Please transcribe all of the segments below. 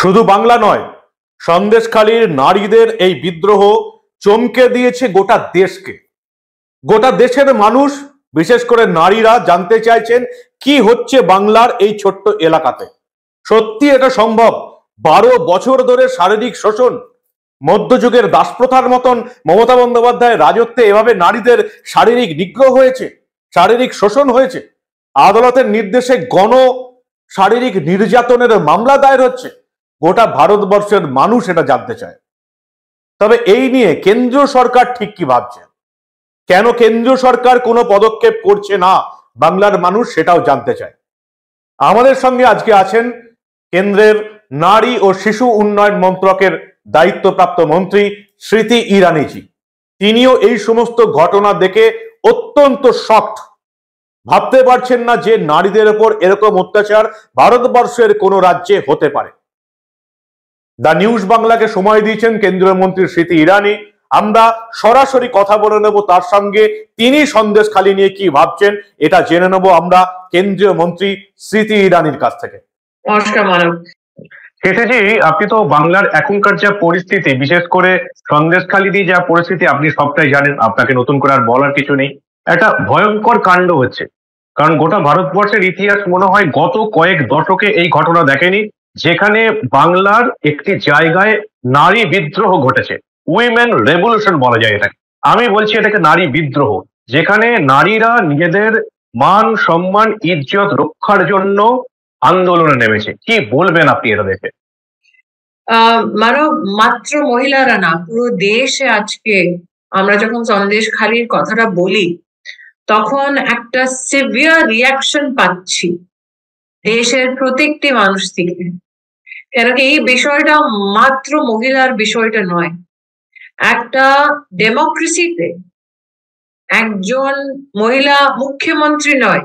শুধু বাংলা নয়, সন্দেশখালীর নারীদের এই বিদ্রোহ চমকে দিয়েছে গোটা দেশকে। গোটা দেশের মানুষ, বিশেষ করে নারীরা জানতে চাইছেন কি হচ্ছে বাংলার এই ছোট্ট এলাকাতে। সত্যি এটা সম্ভব? 12 বছর ধরে শারীরিক শোষণ, মধ্যযুগের দাসপ্রথার মতন মমতা বন্দ্যোপাধ্যায়ের রাজত্বে এভাবে নারীদের শারীরিক নিগ্রহ হয়েছে, শারীরিক শোষণ হয়েছে, আদালতের নির্দেশে গণ শারীরিক নির্যাতনের মামলা দায়ের হচ্ছে। গোটা ভারতবর্ষের মানুষ এটা জানতে চায়। তবে এই নিয়ে কেন্দ্রীয় সরকার ঠিক কি ভাবছে, কেন কেন্দ্রীয় সরকার কোনো পদক্ষেপ করছে না, বাংলার মানুষ সেটাও জানতে চায়। আমাদের সঙ্গে আজকে আছেন কেন্দ্রের নারী ও শিশু উন্নয়ন মন্ত্রকের দায়িত্বপ্রাপ্ত মন্ত্রী স্মৃতি ইরানিজি। তিনিও এই সমস্ত ঘটনা দেখে অত্যন্ত শকড। ভাবতে পারছেন না যে নারীদের উপর এরকম অত্যাচার ভারতবর্ষের কোন রাজ্যে হতে পারে। দ্য নিউজ বাংলাকে সময় দিয়েছেন কেন্দ্রীয় মন্ত্রী স্মৃতি ইরানি। আমরা সরাসরি কথা বলে নেব তার সঙ্গে, তিনি সন্দেশখালী নিয়ে কি ভাবছেন এটা জেনে নেব আমরা কেন্দ্রীয় মন্ত্রী স্মৃতি ইরানির কাছ থেকে। নমস্কার মানব। স্মৃতিজি, আপনি তো বাংলার এখনকার যা পরিস্থিতি, বিশেষ করে সন্দেশখালী দিয়ে যা পরিস্থিতি, আপনি সবটাই জানেন, আপনাকে নতুন করে আর বলার কিছু নেই। একটা ভয়ঙ্কর কাণ্ড হচ্ছে, কারণ গোটা ভারতবর্ষের ইতিহাস মনে হয় গত কয়েক দশকে এই ঘটনা দেখেনি, যেখানে বাংলার একটি জায়গায় নারী বিদ্রোহ ঘটেছে। উইমেন রেভলিউশন বলা যায় এটাকে। আমি বলছি এটাকে নারী বিদ্রোহ, যেখানে নারীরা নিজেদের মান সম্মান ইজ্জত রক্ষার জন্য আন্দোলনে নেমেছে। কি বলবেন আপনি এটা দেখে? মানব, মাত্র মহিলারা না, পুরো দেশে আজকে আমরা যখন সন্দেশখালীর কথাটা বলি তখন একটা সিভিয়ার রিয়াকশন পাচ্ছি দেশের প্রত্যেকটি মানুষ থেকে। কারণ এই বিষয়টা মাত্র মহিলার বিষয়টা নয়। একটা ডেমোক্রেসিতে একজন মহিলা মুখ্যমন্ত্রী নয়,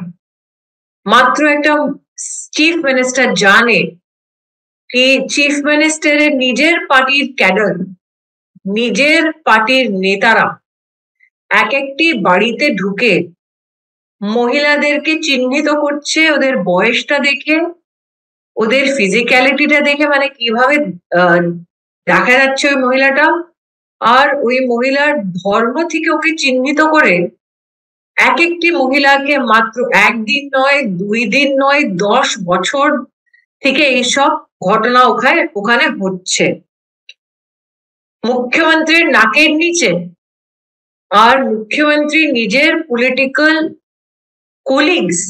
মাত্র একটা চিফ মিনিস্টার জানে কি চিফ মিনিস্টারের নিজের পার্টির ক্যাডার, নিজের পার্টির নেতারা এক একটি বাড়িতে ঢুকে মহিলাদেরকে চিহ্নিত করছে ওদের বয়সটা দেখে, ওদের ফিজিক্যালিটিটা দেখে, মানে কিভাবে দেখা যাচ্ছে ওই মহিলাটা, আর ওই মহিলার ধর্ম থেকে ওকে চিহ্নিত করে এক একটি মহিলাকে মাত্র একদিন নয়, 2 দিন নয়, 10 বছর থেকে এইসব ঘটনা ওখানে হচ্ছে। মুখ্যমন্ত্রীর নাকের নিচে আর মুখ্যমন্ত্রী নিজের পলিটিক্যাল কলিগস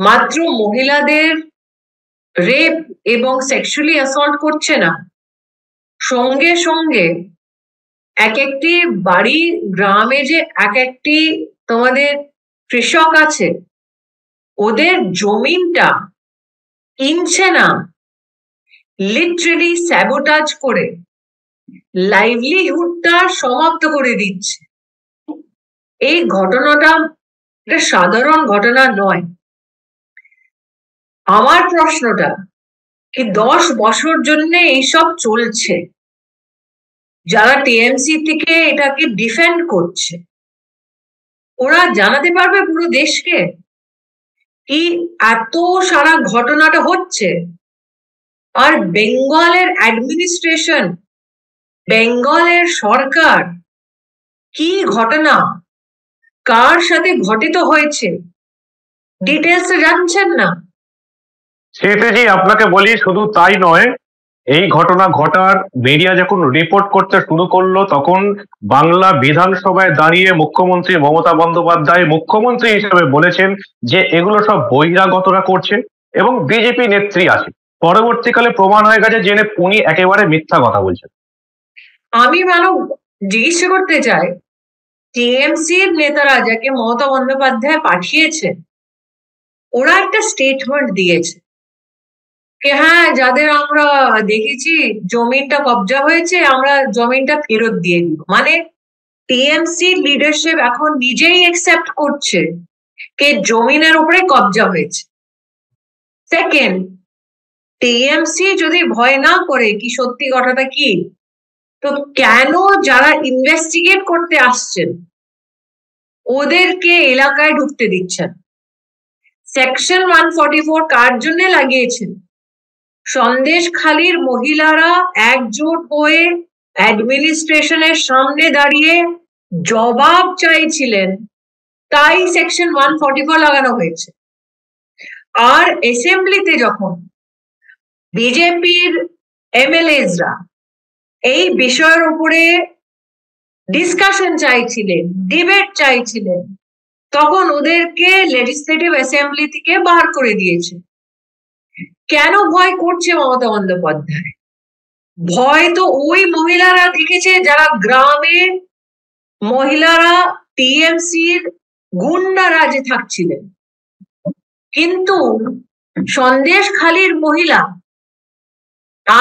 মাত্র মহিলাদের রেপ এবং সেক্সুয়ালি অ্যাসল্ট করছে না, সঙ্গে সঙ্গে এক একটি বাড়ি গ্রামে যে এক একটি তোমাদের কৃষক আছে, ওদের জমিনটা কিনছে না, লিটারালি স্যাবোটাজ করে লাইভলিহুডটা সমাপ্ত করে দিচ্ছে। এই ঘটনাটা একটা সাধারণ ঘটনা নয়। আমার প্রশ্নটা কি 10 বছর জন্য এইসব চলছে, যারা টিএমসি থেকে এটাকে ডিফেন্ড করছে ওরা জানাতে পারবে পুরো দেশকে কি এত সারা ঘটনাটা হচ্ছে? আর বেঙ্গলের অ্যাডমিনিস্ট্রেশন, বেঙ্গলের সরকার কি ঘটনা কার সাথে ঘটিত হয়েছে ডিটেলস জানছেন না। স্মৃতিজি, আপনাকে বলি শুধু তাই নয়, এই ঘটনা ঘটার মিডিয়া যখন রিপোর্ট করতে শুরু করলো তখন বাংলা বিধানসভায় দাঁড়িয়ে মুখ্যমন্ত্রী মমতা বন্দ্যোপাধ্যায় মুখ্যমন্ত্রী হিসেবে বলেছেন যে এগুলো সব বহিরাগতরা করছে এবং বিজেপি নেত্রী আছে। পরবর্তীকালে প্রমাণ হয়ে গেছে যে উনি একেবারে মিথ্যা কথা বলছেন। আমি জিজ্ঞাসা করতে চাই, টিএমসির নেতারা যাকে মমতা বন্দ্যোপাধ্যায় পাঠিয়েছে ওরা একটা স্টেটমেন্ট দিয়েছে कि হ্যাঁ, যাদের আমরা দেখেছি জমিনটা কবজা হয়েছে আমরা জমিনটা ফেরত দিয়ে দিব। মানে টিএমসি লিডারশিপ এখন নিজেই অ্যাকসেপ্ট করছে যে জমিনের উপরে কবজা হয়েছে। সেকেন্ড, টিএমসি যদি ভয় না করে কি সত্যি কথাটা কি, তো কেন যারা ইনভেস্টিগেট করতে আসছেন ওদেরকে এলাকায় ঢুকতে দিচ্ছেন? সেকশন 144 কার জন্য লাগিয়েছেন? সন্দেশখালীর মহিলারা একজোট হয়ে অ্যাডমিনিস্ট্রেশনের সামনে দাঁড়িয়ে জবাব চাইছিলেন, তাই সেকশন 144 লাগানো হয়েছে। আর অ্যাসেম্বলিতে যখন বিজেপির এমএলএসরা এই বিষয়ের উপরে ডিসকাশন চাইছিলেন, ডিবেট চাইছিলেন, তখন ওদেরকে লেজিসলেটিভ অ্যাসেম্বলি থেকে বার করে দিয়েছে। কেন ভয় করছে মমতা বন্দ্যোপাধ্যায়? ভয় তো ওই মহিলারা দেখেছে যারা গ্রামে মহিলারা টিএমসির গুন্ডা রাজে থাকছিলেন, কিন্তু সন্দেশখালীর মহিলা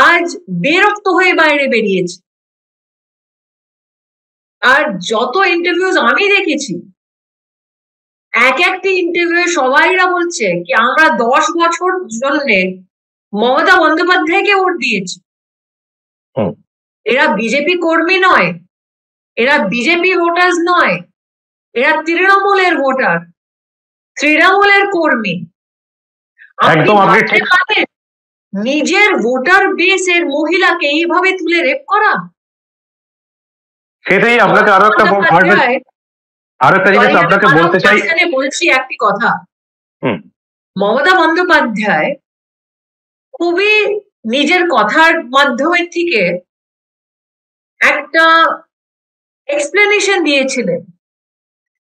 আজ বিরক্ত হয়ে বাইরে বেরিয়েছে। আর যত ইন্টারভিউজ আমি দেখেছি, এক একটি ইন্টারভিউ সবাইরা বলছে কি আমরা 10 বছর জন্য মমতা বন্দ্যোপাধ্যায়কে ভোট দিয়েছি। এরা বিজেপি কর্মী নয়, এরা বিজেপি ভোটার্স নয়, এরা তৃণমূলের ভোটার, তৃণমূলের কর্মী। নিজের ভোটার বেসের মহিলাকে এইভাবে তুলে রেপ করা। সেটাই আপনাকে আরো একটা জিনিস আপনাকে বলতে চাই, বলছি একটি কথা। মমতা বন্দ্যোপাধ্যায় খুবই নিজের কথার মাধ্যমে থেকে একটা এক্সপ্লেনেশন দিয়েছিলেন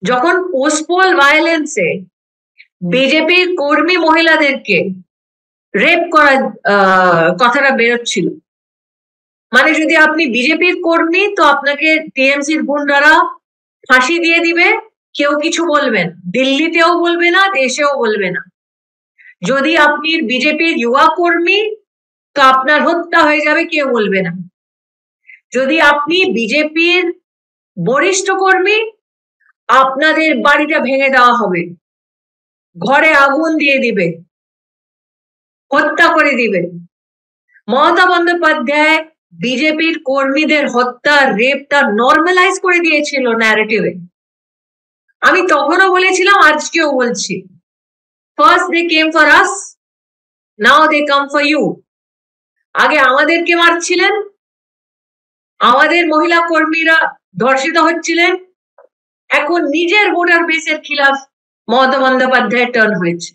যখন পোস্টপোল ভায়োলেন্সে বিজেপির কর্মী মহিলাদেরকে রেপ করার কথাটা বেরোচ্ছিল। মানে যদি আপনি বিজেপির কর্মী তো আপনাকে টিএমসির গুন্ডারা ফাঁসি দিয়ে দিবে, কেউ কিছু বলবেন, দিল্লিতেও বলবে না, দেশেও বলবে না। যদি আপনি বিজেপির যুবা কর্মী তো আপনার হত্যা হয়ে যাবে, কেউ বলবে না। যদি আপনি বিজেপির বরিষ্ঠ কর্মী, আপনাদের বাড়িটা ভেঙে দেওয়া হবে, ঘরে আগুন দিয়ে দিবে, হত্যা করে দিবে। মমতা বন্দ্যোপাধ্যায় বিজেপির কর্মীদের হত্যা, রেপটা নর্মালাইজ করে দিয়েছিল ন্যারেটিভে। আমি তখনও বলেছিলাম, আজকেও বলছি, first they came for us, now they come for you. আগে আমাদেরকে মারছিলেন, আমাদের মহিলা কর্মীরা ধর্ষিত হচ্ছিলেন, এখন নিজের ভোটার বেসের খিলাফ মমতা বন্দ্যোপাধ্যায় টার্ন হয়েছে।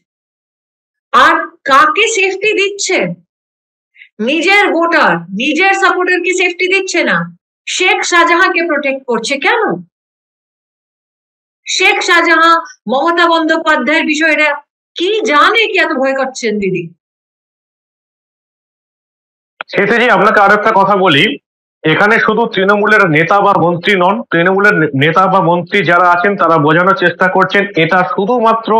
আর কাকে সেফটি দিচ্ছে? নিজের ভোটার, নিজের সাপোর্টারকে সেফটি দিচ্ছে না, শেখ শাহজাহাঁকে প্রোটেক্ট করছে। কেন? শেখ শাহজাহাঁ মমতা বন্দ্যোপাধ্যায়ের বিষয়টা কি জানে, কি এত ভয় করছেন দিদি? সেটাই আপনাকে আরো একটা কথা বলি, এখানে শুধু তৃণমূলের নেতা বা মন্ত্রী নন, তৃণমূলের নেতা বা মন্ত্রী যারা আছেন তারা বোঝানোর চেষ্টা করছেন এটা শুধুমাত্র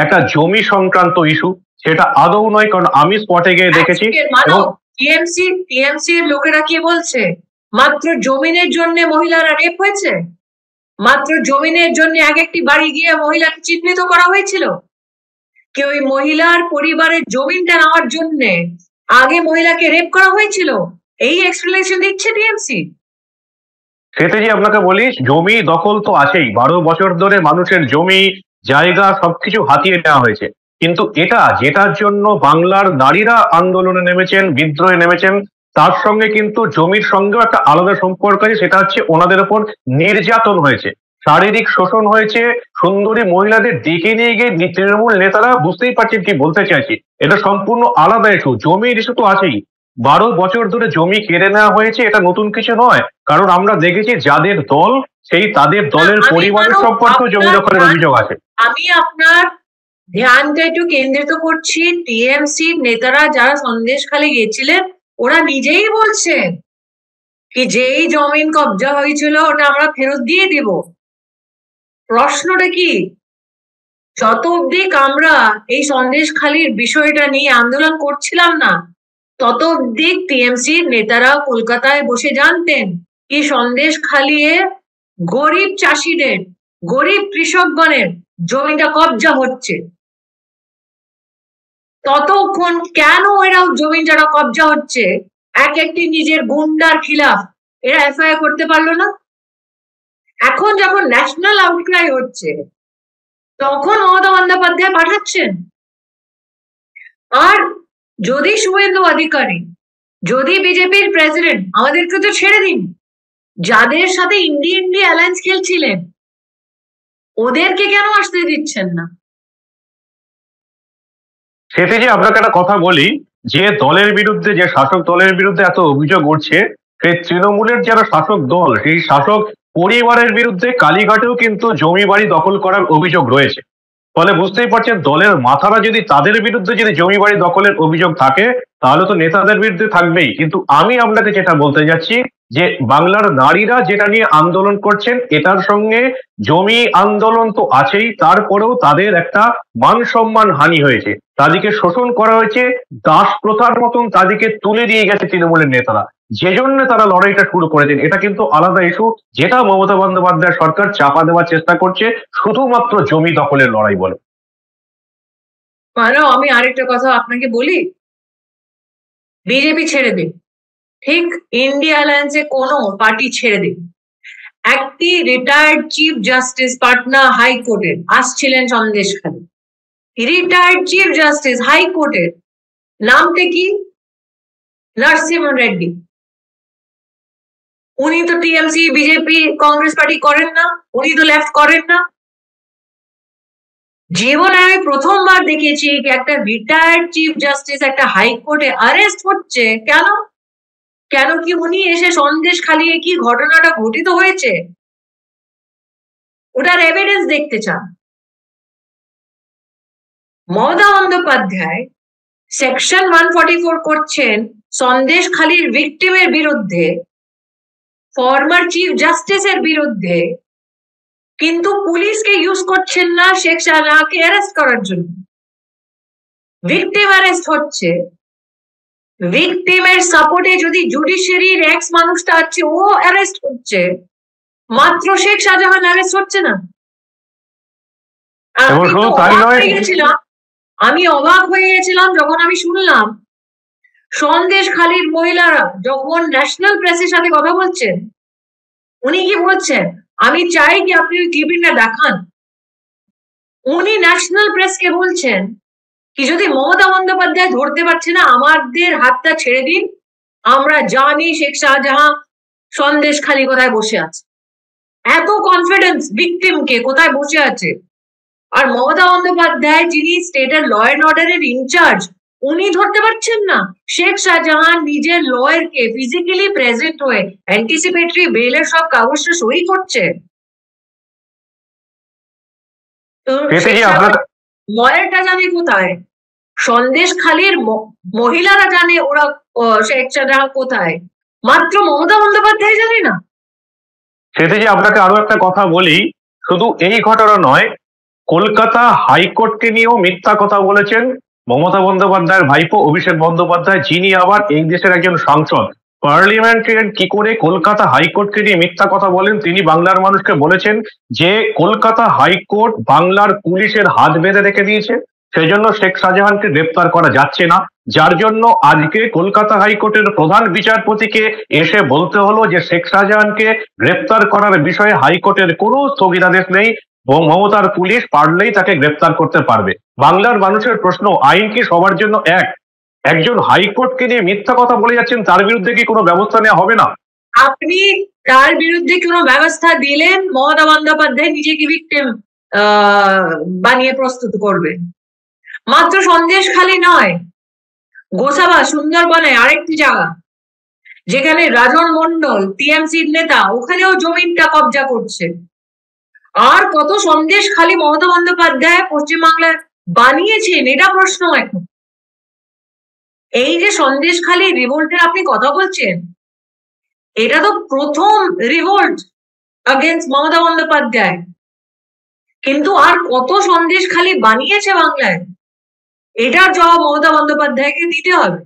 একটা জমি সংক্রান্ত ইস্যু, সেটা আদৌ নয়। কারণ আমি স্পটে গিয়ে দেখেছি টিএমসি লোকেরা কি বলছে, মাত্র জমিনের জন্য মহিলারা রেপ হয়েছে, মাত্র জমিনের জন্য এক একটি বাড়ি গিয়ে মহিলাকে চিহ্নিত করা হয়েছিল, কি ওই মহিলার পরিবারের জমিনটা নেওয়ার জন্য আগে মহিলাকে রেপ করা হয়েছিল, এই এক্সপ্লেনেশন দিচ্ছে টিএমসি। সেটাই আপনাকে বলি, জমি দখল তো আছেই, 12 বছর ধরে মানুষের জমি জায়গা সবকিছু হাতিয়ে নেওয়া হয়েছে, কিন্তু এটা যেটার জন্য বাংলার নারীরা আন্দোলনে নেমেছেন, বিদ্রোহে নেমেছেন, তার সঙ্গে কিন্তু জমির সঙ্গেও একটা আলাদা সম্পর্ক আছে। সেটা হচ্ছে ওনাদের উপর নির্যাতন হয়েছে, শারীরিক শোষণ হয়েছে। সুন্দরী মহিলাদের ডেকে নিয়ে গিয়ে তৃণমূল নেতারা, বুঝতেই পারছেন কি বলতে চাইছি, এটা সম্পূর্ণ আলাদা ইস্যু। জমির ইস্যু তো আছেই, 12 বছর ধরে জমি কেড়ে নেওয়া হয়েছে, এটা নতুন কিছু নয়। কারণ আমরা দেখেছি যাদের দল, সেই তাদের দলের পরিবারের সম্পর্কেও জমি দখলের অভিযোগ আছে। আমি আপনার ধ্যানটা একটু কেন্দ্রিত করছি, টিএমসি নেতারা যারা সন্দেশখালী গেছিলেন ওরা নিজেই বলছেন কি যেই জমিন কবজা হয়েছিল ওটা আমরা ফেরত দিয়ে দেব। প্রশ্নটা কি, যত অব্দি আমরা এই সন্দেশখালীর বিষয়টা নিয়ে আন্দোলন করছিলাম না, তত অব্দি টিএমসির নেতারা কলকাতায় বসে জানতেন কি সন্দেশখালী গরিব চাষিদের, গরিব কৃষকগণের জমিটা কবজা হচ্ছে। ততক্ষণ কেন এরা জমি যারা কবজা হচ্ছে এক একটি নিজের গুন্ডার খিলাফ এরা এফআইআর করতে পারলো না? এখন যখন ন্যাশনাল আউটক্রাই হচ্ছে তখন মমতা বন্দ্যোপাধ্যায় পাঠাচ্ছেন। আর যদি শুভেন্দু অধিকারী, যদি বিজেপির প্রেসিডেন্ট, আমাদেরকে তো ছেড়ে দিন, যাদের সাথে ইন্ডি অ্যালায়েন্স খেলছিলেন ওদেরকে কেন আসতে দিচ্ছেন না? সেটি যে আপনাকে একটা কথা বলি, যে দলের বিরুদ্ধে, যে শাসক দলের বিরুদ্ধে এত অভিযোগ উঠছে, সেই তৃণমূলের যারা শাসক দল, সেই শাসক পরিবারের বিরুদ্ধে কালীঘাটেও কিন্তু জমি বাড়ি দখল করার অভিযোগ রয়েছে। ফলে বুঝতেই পারছেন, দলের মাথারা যদি তাদের বিরুদ্ধে যদি জমি বাড়ি দখলের অভিযোগ থাকে, তাহলে তো নেতাদের বিরুদ্ধে থাকবেই। কিন্তু আমি আপনাকে যেটা বলতে যাচ্ছি, যে বাংলার নারীরা যেটা নিয়ে আন্দোলন করছেন, এটার সঙ্গে জমি আন্দোলন তো আছেই, তারপরেও তাদের একটা মান সম্মান হানি হয়েছে, তাদেরকে শোষণ করা হয়েছে, দাস প্রথার মতন তাদেরকে তুলে দিয়ে গেছে তৃণমূলের নেতারা, যে জন্য তারা লড়াইটা শুরু করেছেন। এটা কিন্তু আলাদা ইস্যু, যেটা মমতা বন্দ্যোপাধ্যায় সরকার চাপা দেওয়ার চেষ্টা করছে, শুধুমাত্র জমি দখলের লড়াই বলে। আমি আরেকটা কথা আপনাকে বলি, বিজেপি ছেড়ে দিন, ঠিক ইন্ডিয়া অ্যালায়েন্সে কোনো পার্টি ছেড়ে দিন, একটি রিটায়ার্ড চিফ জাস্টিস পাটনা হাইকোর্টের আসছিলেন সন্দেশখালী, রিটায়ার্ড চিফ জাস্টিস হাইকোর্টের, নামটা কি? নরসিমহন রেড্ডি। উনি তো টিএমসি বিজেপি কংগ্রেস পার্টি করেন না, উনি তো লেফট করেন না। জীবনে আমি প্রথমবার দেখেছি কি একটা রিটায়ার্ড চিফ জাস্টিস একটা হাইকোর্টে অ্যারেস্ট হচ্ছে। কেন? কেন কি উনি এসে সন্দেশখালী কি ঘটনাটা ঘটিত হয়েছে ওটার এভিডেন্স দেখতে চান? মমতা বন্দ্যোপাধ্যায় সেকশন 144 করছেন সন্দেশখালীর ভিকটিমের বিরুদ্ধে, ফর্মার চিফ জাস্টিসের বিরুদ্ধে, কিন্তু পুলিশকে ইউজ করছেন না শেখ শাহজাহানকে অ্যারেস্ট করার জন্য। ভিকটিম অ্যারেস্ট হচ্ছে, ভিকটিমের সাপোর্টে যদি জুডিশিয়ারির এক্স মানুষটা আছে ও অ্যারেস্ট হচ্ছে, মাত্র শেখ শাহজাহান অ্যারেস্ট হচ্ছে না। আমি অবাক হয়ে গেছিলাম যখন আমি শুনলাম সন্দেশখালীর মহিলারা যখন ন্যাশনাল প্রেসের সাথে কথা বলছেন, উনি কি বলছেন, আমি চাই কি আপনি ওই ক্লিপিংটা দেখান। উনি ন্যাশনাল প্রেসকে বলছেন কি যদি মমতা বন্দ্যোপাধ্যায় ধরতে পারছে না, আমাদের হাতটা ছেড়ে দিন, আমরা জানি শেখ শাহজাহান সন্দেশখালী কোথায় বসে আছে। এত কনফিডেন্স ভিকটিমকে কোথায় বসে আছে। আর মমতা বন্দ্যোপাধ্যায় যিনি স্টেটের ল অ্যান্ড অর্ডারের ইনচার্জ, উনি ধরতে পারছেন না। শেখ শাহজাহান নিজের লয়ারকে ফিজিক্যালি প্রেজেন্ট হয়ে অ্যান্টিসিপেটরি বেলের সব কাগজটা সই করছে। তো লয়ারটা জানে কোথায়, সন্দেশখালীর মহিলারা জানে ওরা শেখ শাহজাহান কোথায়, মাত্র মমতা বন্দ্যোপাধ্যায় জানে না। সেটা যে আপনাকে আরো একটা কথা বলি, শুধু এই ঘটনা নয়, কলকাতা হাইকোর্টকে নিয়েও মিথ্যা কথা বলেছেন মমতা বন্দ্যোপাধ্যায়ের ভাইপো অভিষেক বন্দ্যোপাধ্যায়, যিনি আবার এই দেশের একজন সাংসদ। পার্লামেন্টারিয়ান কি করে কলকাতা হাইকোর্টকে নিয়ে মিথ্যা কথা বলেন? তিনি বাংলার মানুষকে বলেছেন যে কলকাতা হাইকোর্ট বাংলার পুলিশের হাত বেঁধে রেখে দিয়েছে, সেই জন্য শেখ শাহজাহানকে গ্রেপ্তার করা যাচ্ছে না, যার জন্য আজকে কলকাতা হাইকোর্টের প্রধান বিচারপতিকে এসে বলতে হলো যে শেখ শাহজাহানকে গ্রেপ্তার করার বিষয়ে হাইকোর্টের কোনো স্থগিতাদেশ নেই, মমতার পুলিশ পারলেই তাকে গ্রেপ্তার করতে পারবে। বাংলার মানুষের প্রশ্ন, আইন কি সবার জন্য এক? একজন হাইকোর্টকে নিয়ে মিথ্যা কথা বলে যাচ্ছেন, তার বিরুদ্ধে কি কোনো ব্যবস্থা নেওয়া হবে না? আপনি তার বিরুদ্ধে কোনো ব্যবস্থা দিলেন, মমতা বন্দ্যোপাধ্যায় নিজেকে ভিকটিম বানিয়ে প্রস্তুত করবে। মাত্র সন্দেশখালী নয়, গোসাবা সুন্দরবনে আরেকটি জায়গা যেখানে রাজন মন্ডল টিএমসির নেতা, ওখানেও জমিনটা কবজা করছে। আর কত সন্দেশখালী মমতা বন্দ্যোপাধ্যায় পশ্চিমবাংলার বানিয়েছেন, এটা প্রশ্ন এখন। এই যে সন্দেশখালী রিভোল্টের আপনি কথা বলছেন, এটা তো প্রথম রিভোল্ট अगेंस्ट মমতা বন্দ্যোপাধ্যায়, কিন্তু আর কত সন্দেশখালী বানিয়েছে বাংলায়, এটার জবাব মমতা বন্দ্যোপাধ্যায়কে দিতে হবে।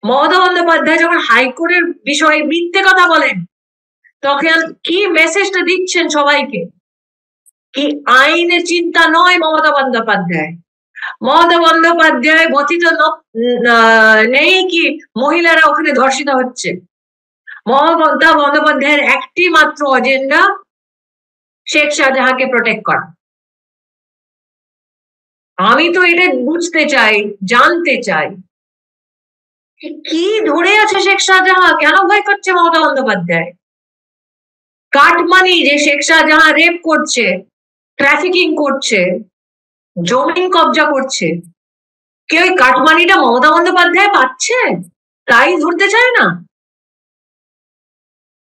মমতা বন্দ্যোপাধ্যায় যখন হাইকোর্টের বিষয়ে মিথ্যে কথা বলেন, তখন কি মেসেজটা দিচ্ছেন সবাইকে? কি আইনের চিন্তা নয় মমতা বন্দ্যোপাধ্যায়। মমতা বন্দ্যোপাধ্যায় গঠিত নেই কি মহিলারা ওখানে ধর্ষিত হচ্ছে। মমতা বন্দ্যোপাধ্যায়ের একটি মাত্র এজেন্ডা, শেখ শাহজাহানকে প্রোটেক্ট করা। আমি তো এটা বুঝতে চাই, জানতে চাই কি ধরে আছে শেখ শাহজাহান? কেন ভয় করছে মমতা বন্দ্যোপাধ্যায়? কাটমানি যে শেখ শাহজাহান রেপ করছে, ট্রাফিকিং করছে, জমি কবজা করছে, কেউ ওই কাটমানিটা মমতা বন্দ্যোপাধ্যায় পাচ্ছে? তাই ধরতে চায় না।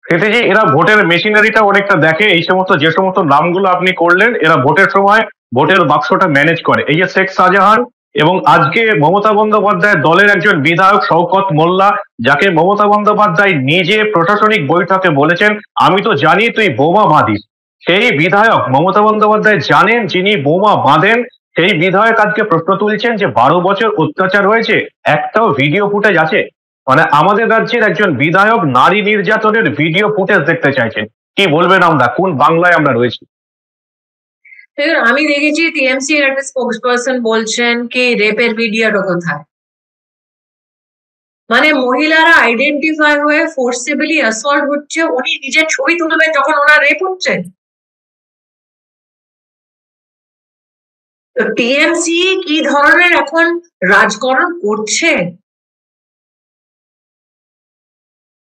এতে যে এরা ভোটের মেশিনারিটা অনেকটা দেখে, এই সমস্ত যে সমস্ত নামগুলো আপনি করলেন, এরা ভোটের সময় ভোটের বাক্সটা ম্যানেজ করে। এই যে শেখ শাহজাহান এবং আজকে মমতা বন্দ্যোপাধ্যায় দলের একজন বিধায়ক শওকত মোল্লা, যাকে মমতা বন্দ্যোপাধ্যায় নিজে প্রশাসনিক বৈঠকে বলেছেন আমি তো জানি তুই বোমা বাঁধিস, সেই বিধায়ক মমতা বন্দ্যোপাধ্যায় জানেন যিনি বোমা বাঁধেন, সেই বিধায়ক আজকে প্রশ্ন তুলছেন যে 12 বছর অত্যাচার হয়েছে, একটাও ভিডিও ফুটেজ আছে? মানে আমাদের রাজ্যের একজন বিধায়ক নারী নির্যাতনের ভিডিও ফুটেজ দেখতে চাইছেন। কি বলবেন, আমরা কোন বাংলায় আমরা রয়েছি? আমি দেখেছি টিএমসি এর একটা স্পোক্স পারসন বলছেন কি রেপের ভিডিওটা কোথায়। মানে মহিলারা আইডেন্টিফাই হয়ে ফোর্সিবলি অ্যাসল্ট হচ্ছে, উনি নিজের ছবি তুলবেন যখন ওনার রেপ হচ্ছে। তো টিএমসি কি ধরনের এখন রাজকরণ করছে?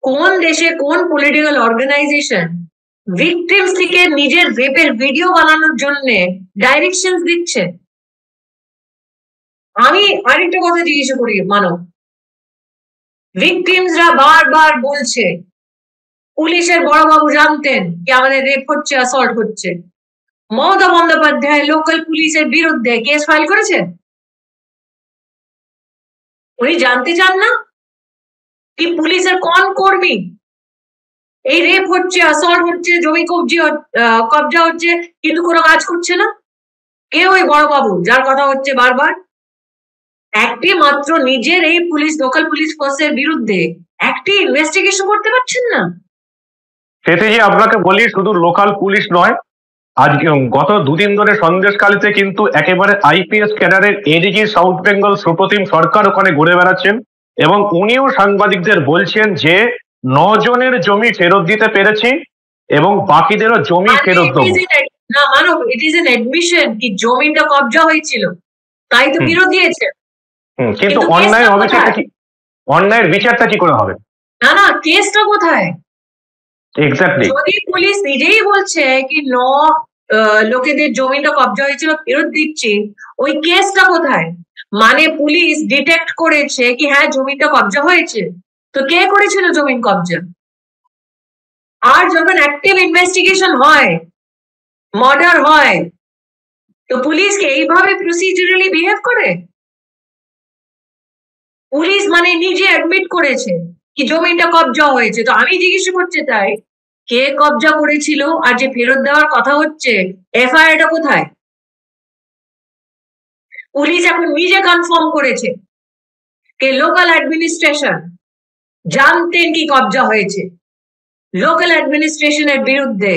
কোন দেশে কোন পলিটিক্যাল অর্গানাইজেশন ভিকটিমস থেকে নিজের রেপের ভিডিও বানানোর জন্য ডাইরেকশন দিচ্ছে? আমি আরেকটা কথা জিজ্ঞেস করি, মানব, ভিকটিমসরা বারবার বলছে পুলিশের বড়বাবু জানতেন কি আমাদের রেপ হচ্ছে, অ্যাসল্ট হচ্ছে। মমতা বন্দ্যোপাধ্যায় লোকাল পুলিশের বিরুদ্ধে কেস ফাইল করেছে? উনি জানতে চান না কি পুলিশের কোন কর্মী এই রেপ হচ্ছে, অ্যাসল্ট হচ্ছে, জমি কবজা হচ্ছে, কিন্তু কোনো কাজ করছে না? কে ওই বড়বাবু যার কথা হচ্ছে বারবার? একটি মাত্র নিজের এই পুলিশ, লোকাল পুলিশ ফোর্সের বিরুদ্ধে একটি ইনভেস্টিগেশন করতে পারছেন না? সেতে যে আপনাকে বলি, শুধু লোকাল পুলিশ নয়, আজকে গত দুদিন ধরে সন্দেশখালীতে কিন্তু একেবারে আইপিএস ক্যাডারের ADG south Bengal Supratim Sarkar ওখানে ঘুরে বেড়াচ্ছেন এবং উনিও সাংবাদিকদের বলছেন যে 9 জনের জমি ফেরত দিতে পেরেছি এবং বাকিদেরও জমি ফেরত দেবো। না মানব, ইট ইজ এন অ্যাডমিশন কি জমিটা কবজা হয়েছিল, তাই তো ফেরত দিয়েছে। কিন্তু অন্যায় হবে সেটা কি? অন্যায়ের বিচারটা কি করে হবে? না না, কেসটা কোথায়? এক্স্যাক্টলি। যদি পুলিশ নিজেই বলছে কি লোকেদের জমিটা কবজা হয়েছিল ফেরত দিচ্ছি, ওই কেসটা কোথায়? মানে পুলিশ ডিটেক্ট করেছে কি হ্যাঁ জমিটা কবজা হয়েছে, তো কে করেছিল জমিন কবজা? আর যখন অ্যাক্টিভ ইনভেস্টিগেশন হয়, মার্ডার হয়, তো পুলিশকে এইভাবে প্রসিডিউরালি বিহেভ করে? পুলিশ মানে নিজে অ্যাডমিট করেছে কি জমিটা কবজা হয়েছে, তো আমি জিজ্ঞেস করতে চাই কে কবজা করেছিল আর যে ফেরত দেওয়ার কথা হচ্ছে এফআইআরটা কোথায়? পুলিশ এখন নিজে কনফার্ম করেছে কে লোকাল অ্যাডমিনিস্ট্রেশন জানতেন কি কবজা হয়েছে। লোকাল অ্যাডমিনিস্ট্রেশনের বিরুদ্ধে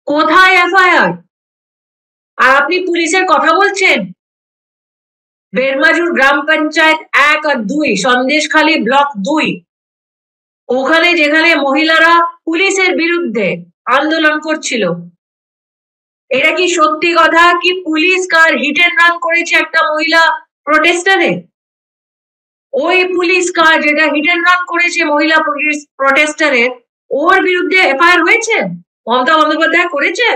কোথায় এফআইআর? আর আপনি পুলিশের কথা বলছেন। বেরমাজুর গ্রাম পঞ্চায়েত 1 আর 2, সন্দেশখালী ব্লক 2, ওখানে যেখানে মহিলারা পুলিশের বিরুদ্ধে আন্দোলন করছিল, এটা কি সত্যি কথা কি police car hit and run করেছে একটা মহিলা প্রটেস্টারে? ওই পুলিশ কার যেটা হিট এন্ড রান করেছে মহিলা প্রটেস্টারে, ওর বিরুদ্ধে এফআইআর হয়েছে? মমতা বন্দ্যোপাধ্যায় করেছে?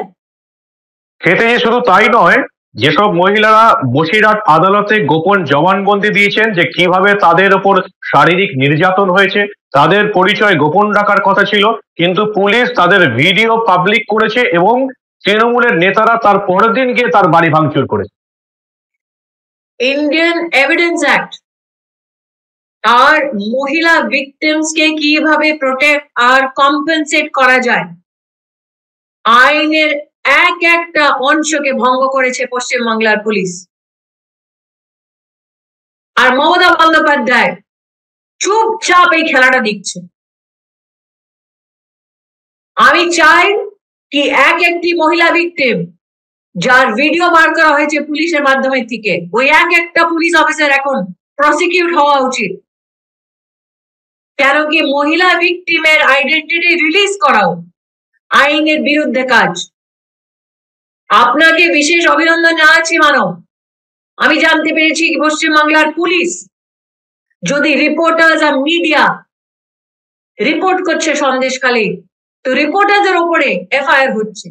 খেতে শুধু তাই নয়, যেসব মহিলারা বসিরহাট আদালতে গোপন জবানবন্দি দিয়েছেন যে কিভাবে তাদের ওপর শারীরিক নির্যাতন হয়েছে, তাদের পরিচয় গোপন রাখার কথা ছিল, কিন্তু পুলিশ তাদের ভিডিও পাবলিক করেছে এবং তৃণমূলের নেতারা তার পরের দিন গিয়ে তার বাড়ি ভাঙচুর করেছে। ইন্ডিয়ান এভিডেন্স অ্যাক্ট আর মহিলা ভিকটিমস কে কিভাবে প্রোটেক্ট আর কম্পেনসেট করা যায়, আইনের এক একটা অংশকে ভঙ্গ করেছে পশ্চিমবাংলার পুলিশ। আর মমতা বন্দ্যোপাধ্যায় চুপচাপ এই খেলাটা দেখছে। আমি চাই কি এক একটি মহিলা ভিকটিম যার ভিডিও বার করা হয়েছে পুলিশের মাধ্যমে থেকে, ওই এক একটা পুলিশ অফিসার এখন প্রসিকিউট হওয়া উচিত। কেন কি মহিলা ভিকটিমের আইডেন্টিটি রিলিজ করাও আইনের বিরুদ্ধে কাজ। আপনাকে বিশেষ অভিনন্দন জানাচ্ছি মানব। আমি জানতে পেরেছি পশ্চিমবাংলার পুলিশ যদি রিপোর্টার্স আর মিডিয়া রিপোর্ট করছে সন্দেশখালী, তো রিপোর্টারদের উপরে এফআইআর হচ্ছে,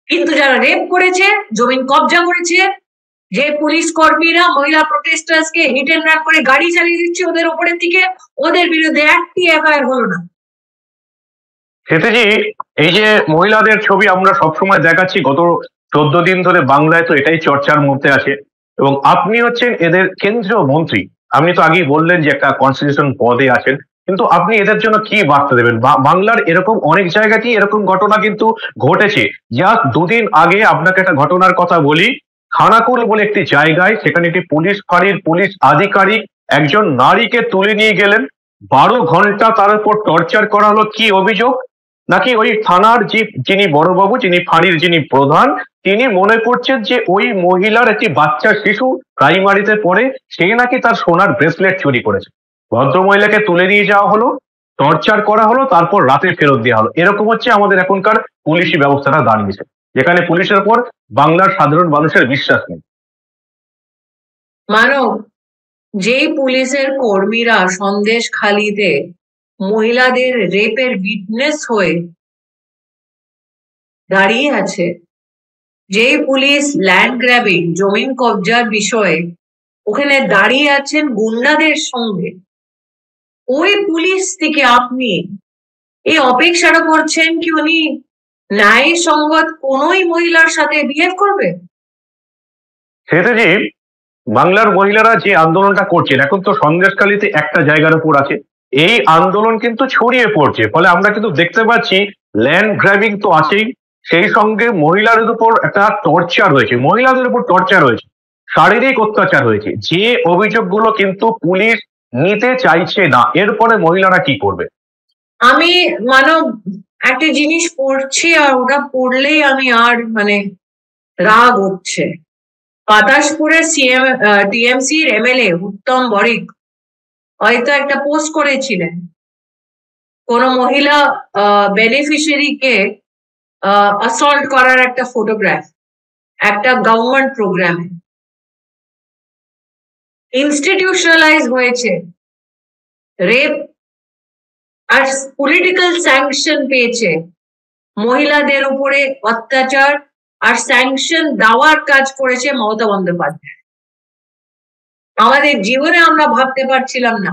কিন্তু যারা রেপ করেছে, জমিন কবজা করেছে, যে পুলিশ কর্মীরা মহিলা প্রোটেস্টার্স কে হিট এন্ড রান করে গাড়ি চালিয়ে দিচ্ছে ওদের উপরের দিকে, ওদের বিরুদ্ধে একটি এফআইআর হলো না। সেটাজি, এই যে মহিলাদের ছবি আমরা সবসময় দেখাচ্ছি, গত 14 দিন ধরে বাংলায় তো এটাই চর্চার মধ্যে আছে, এবং আপনি হচ্ছেন এদের কেন্দ্রীয় মন্ত্রী। আপনি তো আগেই বললেন যে একটা কনস্টিটিউশন পদে আছেন, কিন্তু আপনি এদের জন্য কি বার্তা দেবেন? বাংলার এরকম অনেক জায়গাতেই এরকম ঘটনা কিন্তু ঘটেছে। জাস্ট 2 দিন আগে আপনাকে একটা ঘটনার কথা বলি। খানাকুল বলে একটি জায়গায়, সেখানে একটি পুলিশ ফাঁড়ির পুলিশ আধিকারিক একজন নারীকে তুলে নিয়ে গেলেন, 12 ঘন্টা তার উপর টর্চার করা হলো। কি অভিযোগ? নাকি ওই থানার যিনি বড়বাবু, যিনি ফাঁড়ির যিনি প্রধান, তিনি মনে করছেন যে ওই মহিলার একটি বাচ্চা শিশু প্রাইমারিতে পড়ে, সে নাকি তার সোনার ব্রেসলেট চুরি করেছে। ভদ্রমহিলাকে তুলে নিয়ে যাওয়া হলো, টর্চার করা হলো, তারপর রাতে ফেরত দেওয়া হলো। এরকম হচ্ছে আমাদের এখনকার পুলিশি ব্যবস্থাটা দাঁড়িয়েছে, যেখানে পুলিশের উপর বাংলার সাধারণ মানুষের বিশ্বাস নেই। মানব, যেই পুলিশের কর্মীরা সন্দেশখালীতে মহিলাদের রেপের উইটনেস হয়ে দাঁড়িয়ে আছে, যেই পুলিশ ল্যান্ড গ্র্যাবিং জমিন কবজার বিষয়ে ওখানে দাঁড়িয়ে আছেন গুন্ডাদের সঙ্গে, ওই পুলিশ থেকে আপনি এই অপেক্ষাটা করছেন কি উনি ন্যায় সঙ্গত কোনোই মহিলার সাথে বিহেভ করবে? সেটাজি, বাংলার মহিলারা যে আন্দোলনটা করছেন, এখন তো সন্দেশখালীতে একটা জায়গার উপর আছে, এই আন্দোলন কিন্তু ছড়িয়ে পড়ছে। ফলে আমরা কিন্তু দেখতে পাচ্ছি ল্যান্ড গ্র্যাবিং তো আছেই, সেই সঙ্গে মহিলাদের উপর একটা টর্চার হয়েছে, মহিলাদের উপর টর্চার হয়েছে, শারীরিক অত্যাচার হয়েছে, যে অভিযোগগুলো কিন্তু পুলিশ নিতে চাইছে না। এরপরে মহিলারা কি করবে? আমি মানব একটা জিনিস পড়ছি, আর ওটা পড়লেই আমি আর রাগ উঠছে। পাতাসপুরের টিএমসির এমএলএ উত্তম বড়িক হয়তো একটা পোস্ট করেছিলেন, কোন মহিলা বেনিফিশিয়ারিকে অ্যাসল্ট করার একটা ফটোগ্রাফ একটা গভর্নমেন্ট প্রোগ্রামে। ইনস্টিটিউশনালাইজ হয়েছে রেপ, আর পলিটিক্যাল স্যাংশন পেয়েছে মহিলাদের উপরে অত্যাচার, আর স্যাংশন দেওয়ার কাজ করেছে মমতা বন্দ্যোপাধ্যায়। আমাদের জীবনে আমরা ভাবতে পারছিলাম না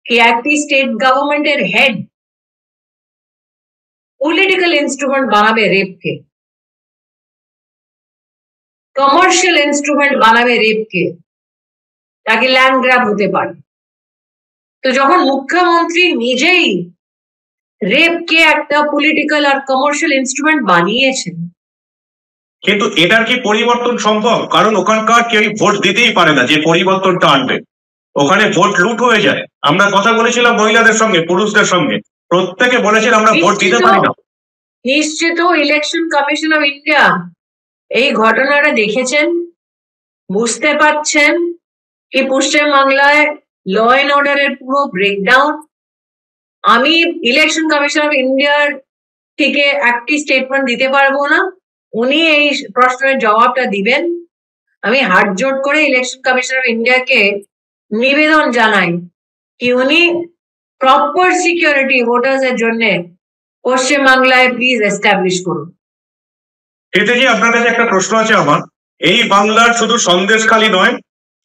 কি একটি স্টেট গভর্নমেন্টের হেড পলিটিক্যাল ইনস্ট্রুমেন্ট বানাবে রেপকে, কমার্শিয়াল ইনস্ট্রুমেন্ট বানাবে রেপকে, তাকে ল্যান্ড গ্র্যাব হতে পারে। তো যখন মুখ্যমন্ত্রী নিজেই রেপকে একটা পলিটিক্যাল আর কমার্শিয়াল ইনস্ট্রুমেন্ট বানিয়েছেন, কিন্তু এটার কি পরিবর্তন সম্ভব? কারণ ওখানকার কেউ ভোট দিতেই পারে না যে পরিবর্তনটা আনবে, ওখানে ভোট লুট হয়ে যায়। আমরা কথা বলেছিলাম মহিলাদের সঙ্গে, পুরুষদের সঙ্গে, প্রত্যেকে বলেছেন আমরা ভোট দিতে পারি না। নিশ্চিত ইলেকশন কমিশন অফ ইন্ডিয়া এই ঘটনাটা দেখেছেন, বুঝতে পারছেন কি পশ্চিমবাংলায় ল অ্যান্ড অর্ডারের পুরো ব্রেকডাউন। আমি ইলেকশন কমিশন অফ ইন্ডিয়ার থেকে একটি স্টেটমেন্ট দিতে পারবো না, উনি এই প্রশ্নের জবাবটা দিবেন। আমি হাতজোড় করে ইলেকশন কমিশন অফ ইন্ডিয়াকে নিবেদন জানাই কি উনি প্রপার সিকিউরিটি ভোটার্স এর জন্য পশ্চিমবাংলায় প্লিজ এস্টাবলিশ করুন। এতেজি আপনার কাছে একটা প্রশ্ন আছে আমার, এই বাংলার শুধু সন্দেশখালী নয়,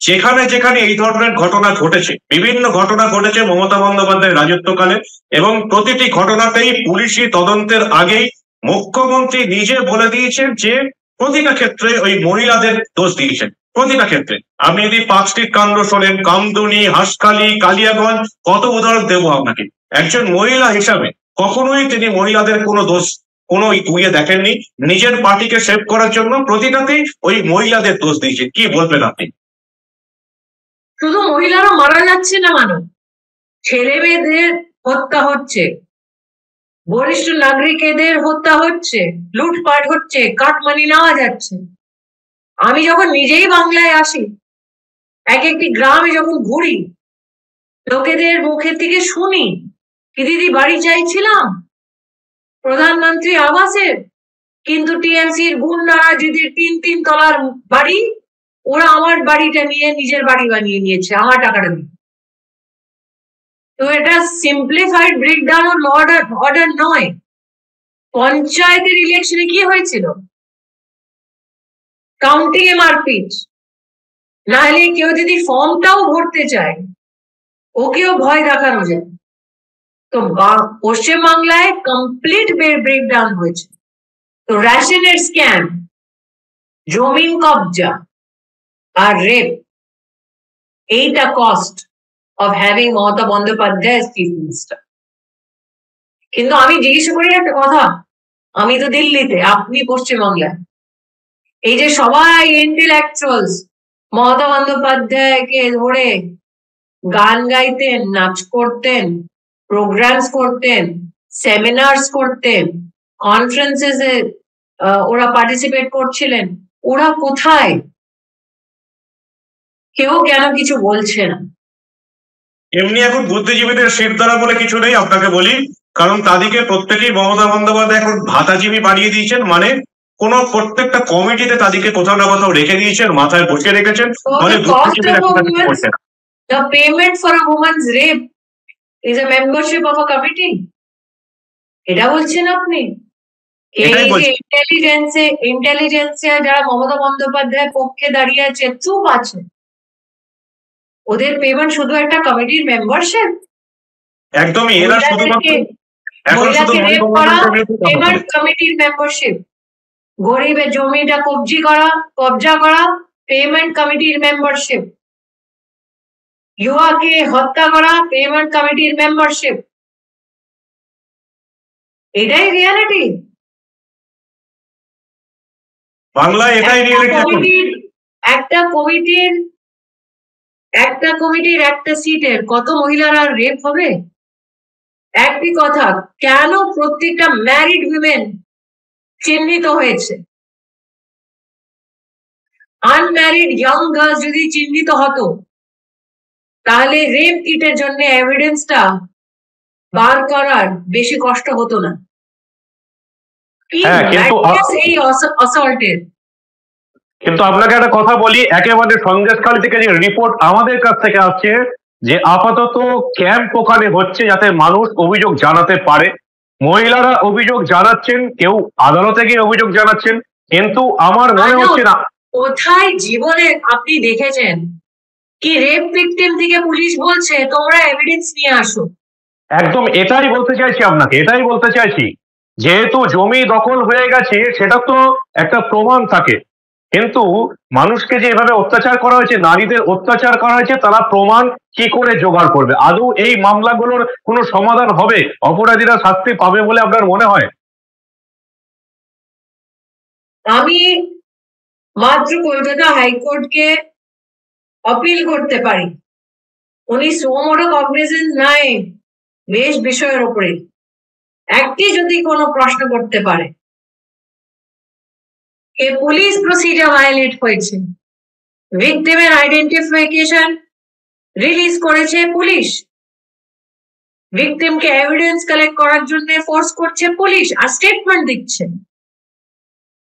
যেখানে যেখানে এই ধরনের ঘটনা ঘটেছে, বিভিন্ন ঘটনা ঘটেছে মমতা বন্দ্যোপাধ্যায়ের রাজত্বকালে, এবং প্রতিটি ঘটনাতেই পুলিশি তদন্তের আগেই মুখ্যমন্ত্রী নিজে বলে দিয়েছেন যে প্রতিটা ক্ষেত্রে ওই মহিলাদের দোষ দিয়েছেন, প্রতিটা ক্ষেত্রে। আপনি যদি পাঁচটির কাণ্ড শোনেন, কামদুনি, হাঁসখালি, কালিয়াগঞ্জ, কত উদাহরণ দেবো আপনাকে। একজন মহিলা হিসাবে কখনোই তিনি মহিলাদের কোনো দোষ কোনো ইয়ে দেখেননি, নিজের পার্টিকে সেভ করার জন্য প্রতিটাতেই ওই মহিলাদের দোষ দিয়েছেন। কি বলবেন আপনি? শুধু মহিলারা মারা যাচ্ছে না, মানব, ছেলে মেয়েদের হত্যা হচ্ছে, বরিষ্ঠ নাগরিকদের হত্যা হচ্ছে, লুটপাট হচ্ছে, কাটমানি নেওয়া যাচ্ছে। আমি যখন নিজেই বাংলায় আসি, এক একটি গ্রামে যখন ঘুরি, লোকেদের মুখের থেকে শুনি কি দিদি বাড়ি চাইছিলাম প্রধানমন্ত্রী আবাসের, কিন্তু টিএমসির গুন্ডারা যদি 3 তলার বাড়ি ওরা আমার বাড়িটা নিয়ে নিজের বাড়ি বানিয়ে নিয়েছে আমার টাকাটা নিয়ে। তো এটা simplified breakdown of law order নয়। পঞ্চায়েতের ইলেকশনে কি হয়েছিল? কাউন্টিং এ মারপিট, নাহলে কেউ যদি ফর্মটাও ভরতে চায় ওকেও ভয় দেখানো যায়। তো পশ্চিমবাংলায় কমপ্লিট ব্রেকডাউন হয়েছে। তো রেশনের স্ক্যাম, জমিন কবজা আর রেপ, এইটা cost of having Mamata Bandyopadhyay chief minister. কিন্তু আমি জিজ্ঞেস করি একটা কথা, আমি তো দিল্লিতে, আপনি পশ্চিমবাংলায়। এই যে সবাই ইন্টেলেকচুয়ালস মমতা বন্দ্যোপাধ্যায়কে ধরে গান গাইতেন, নাচ করতেন, প্রোগ্রামস করতেন, সেমিনার্স করতেন, কনফারেন্সেসে ওরা পার্টিসিপেট করছিলেন, ওরা কোথায়? কেউ কেন কিছু বলছে না? এমনি এখন বুদ্ধিজীবীদের শিরদাঁড়া বলে কিছু নেই, আপনাকে বলি, কারণ তাদেরকে প্রত্যেকেই মমতা বন্দ্যোপাধ্যায় এখন ভাতাজীবী বানিয়ে দিয়েছেন। মানে প্রত্যেকটা কমিটিতে তাদেরকে কোথাও না কোথাও রেখে দিয়েছেন, মাথায় বসিয়ে রেখেছেন। মানে বুদ্ধিজীবীরা করছে না। The payment for a woman's rape is a membership of a committee. এটা বলছেন আপনি? এই যে ইন্টেলিজেন্সে যারা মমতা বন্দ্যোপাধ্যায়ের পক্ষে দাঁড়িয়ে আছে, চুপ আছে, ওদের পেমেন্ট শুধু একটা কমিটির মেম্বারশিপ? একদমই, এরা শুধুমাত্র এখন শুধু পেমেন্ট কমিটির মেম্বারশিপ। গরিবের জমিটা কবজা করা পেমেন্ট কমিটির মেম্বারশিপ। युवाকে হত্যা করা পেমেন্ট কমিটির মেম্বারশিপ। এটাই রিয়ালিটি। বাংলা এটাই রিয়ালিটি। একটা কমিটির একটা সিটের কত মহিলারা রেপ হবে? একটি কথা, কেন প্রত্যেকটা ম্যারিড উইমেন চিহ্নিত হয়েছে? আনম্যারিড ইয়ং গার্লস যদি চিহ্নিত হতো তাহলে রেপ কিটের জন্য এভিডেন্সটা বার করার বেশি কষ্ট হতো না। কিন্তু আপনাকে একটা কথা বলি, একেবারে সন্দেশখালী থেকে যে রিপোর্ট আমাদের কাছ থেকে আসছে যে আপাতত ক্যাম্প ওখানে হচ্ছে যাতে মানুষ অভিযোগ জানাতে পারে। মহিলারা অভিযোগ জানাচ্ছেন, কেউ আদালতে গিয়ে অভিযোগ জানাচ্ছেন, কিন্তু আমার মনে হচ্ছে না কোথায় জীবনে আপনি দেখেছেন কি রেপ ভিকটিম থেকে পুলিশ বলছে তোমরা এভিডেন্স নিয়ে আসো? একদম এটাই বলতে চাইছি আপনাকে, এটাই বলতে চাইছি। যেহেতু জমি দখল হয়ে গেছে সেটা তো একটা প্রমাণ থাকে, কিন্তু মানুষকে যে এভাবে অত্যাচার করা হয়েছে, নারীদের অত্যাচার করা হয়েছে, তারা প্রমাণ কি করে জোগাড় করবে? আদৌ এই মামলাগুলোর কোনো সমাধান হবে? অপরাধীরা শাস্তি পাবে বলে আপনার মনে হয়? আমি মাত্র কলকাতা হাইকোর্টকে অপিল করতে পারি, উনি সুমোটো কগনিজেন্স নাই বেশ বিষয়ের উপরে একটি যদি কোনো প্রশ্ন করতে পারে, কে পুলিশ প্রসিজার ভায়োলেট হয়েছে, ভিকটিমের আইডেন্টিফিকেশন রিলিজ করেছে পুলিশ, ভিকটিমকে এভিডেন্স কালেক্ট করার জন্য ফোর্স করছে পুলিশ, আর স্টেটমেন্ট দিচ্ছে।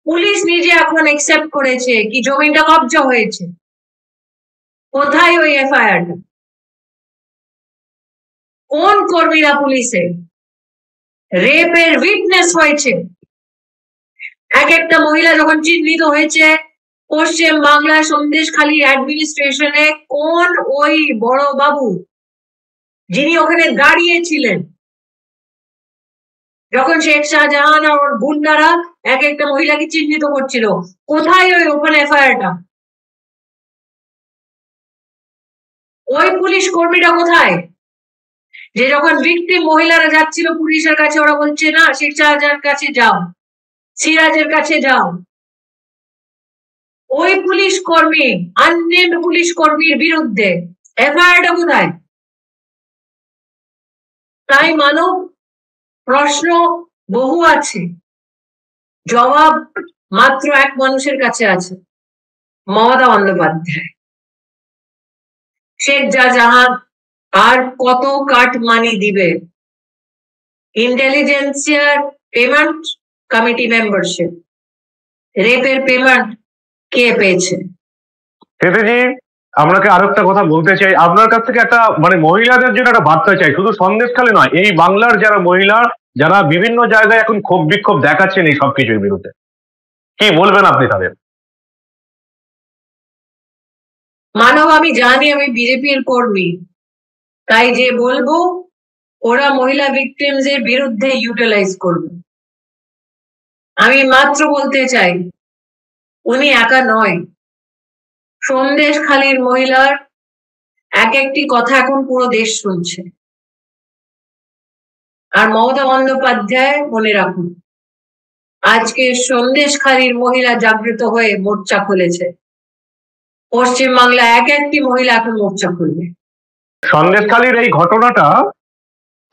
পুলিশ নিজে এখন অ্যাকসেপ্ট করেছে কি জমিটা কবজা হয়েছে। কোথায় ওই এফআইআরটা? কোন কর্মীরা পুলিশে রেপের উইটনেস হয়েছে? এক একটা মহিলা যখন চিহ্নিত হয়েছে পশ্চিম বাংলা সন্দেশখালী অ্যাডমিনিস্ট্রেশনে, কোন ওই বড় বাবু যিনি ওখানে দাঁড়িয়েছিলেন যখন শেখ শাহজাহান আর ওর গুন্ডারা এক একটা মহিলাকে চিহ্নিত করছিল, কোথায় ওই ওপেন এফআইআরটা? ওই পুলিশ কর্মীরা কোথায় যে যখন ভিকটিম মহিলারা যাচ্ছিল পুলিশের কাছে ওরা বলছে না শেখ শাহজাহানের কাছে যাও, সিরাজের কাছে যাও? ওই পুলিশ কর্মী, আননেমড পুলিশ কর্মীর বিরুদ্ধে এফআইআরটা কোথায়? তাই মানব প্রশ্ন বহু আছে, জবাব মাত্র এক মানুষের কাছে আছে, মমতা বন্দ্যোপাধ্যায়। শেখ শাহজাহান আর কত কাট মানি দিবে? ইন্টেলিজেন্সিয়ার পেমেন্ট কমিটি মেম্বারশিপ, রেপের পেমেন্ট কে পেয়েছে? সেটাজি আপনাকে আরো একটা কথা বলতে চাই, আপনার কাছ থেকে একটা মানে মহিলাদের জন্য একটা বার্তা চাই, শুধু সন্দেশখালী নয়, এই বাংলার যারা মহিলা যারা বিভিন্ন জায়গায় এখন ক্ষোভ বিক্ষোভ দেখাচ্ছেন এই সবকিছুর বিরুদ্ধে, কি বলবেন আপনি তাদের? মানব, আমি জানি আমি বিজেপির কর্মী, তাই যে বলবো ওরা মহিলা ভিকটিমস এর বিরুদ্ধে ইউটিলাইজ করবে। আমি মাত্র বলতে চাই উনি একা নয়, সন্দেশখালীর মহিলার এক একটি কথা এখন পুরো দেশ শুনছে। আর মমতা বন্দ্যোপাধ্যায় মনে রাখুন, আজকে সন্দেশখালীর মহিলা জাগ্রত হয়ে মোর্চা খুলেছে। পশ্চিমবাংলা এক একটি মহিলা এখন মোর্চা খুলবে। সন্দেশখালীর এই ঘটনাটা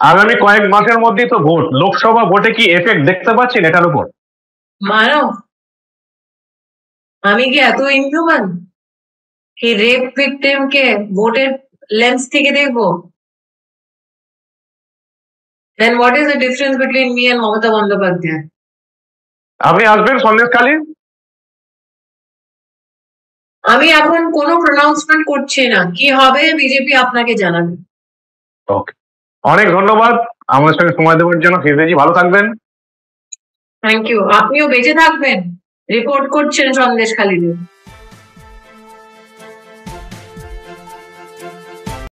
আগামী কয়েক মাসের মধ্যেই তো ভোট, লোকসভা ভোটে কি এফেক্ট দেখতে পাচ্ছেন এটার উপর? মানব, আমি কি এত ইনহিউম্যান কি রেপ ভিকটিমকে ভোটের লেন্স থেকে দেখবো? Then what is the difference between me and Mamata Bandyopadhyay? আপনি আসবেন সন্দেশখালী? আমি এখন কোনো প্রনাউন্সমেন্ট করছি না, কি হবে বিজেপি আপনাকে জানাবে। ওকে, অনেক ধন্যবাদ আমাদের সঙ্গে সময় দেওয়ার জন্য। ফিরোজজি ভালো থাকবেন। থ্যাংক ইউ, আপনিও বেঁচে থাকবেন। রিপোর্ট করছেন সন্দেশখালীতে।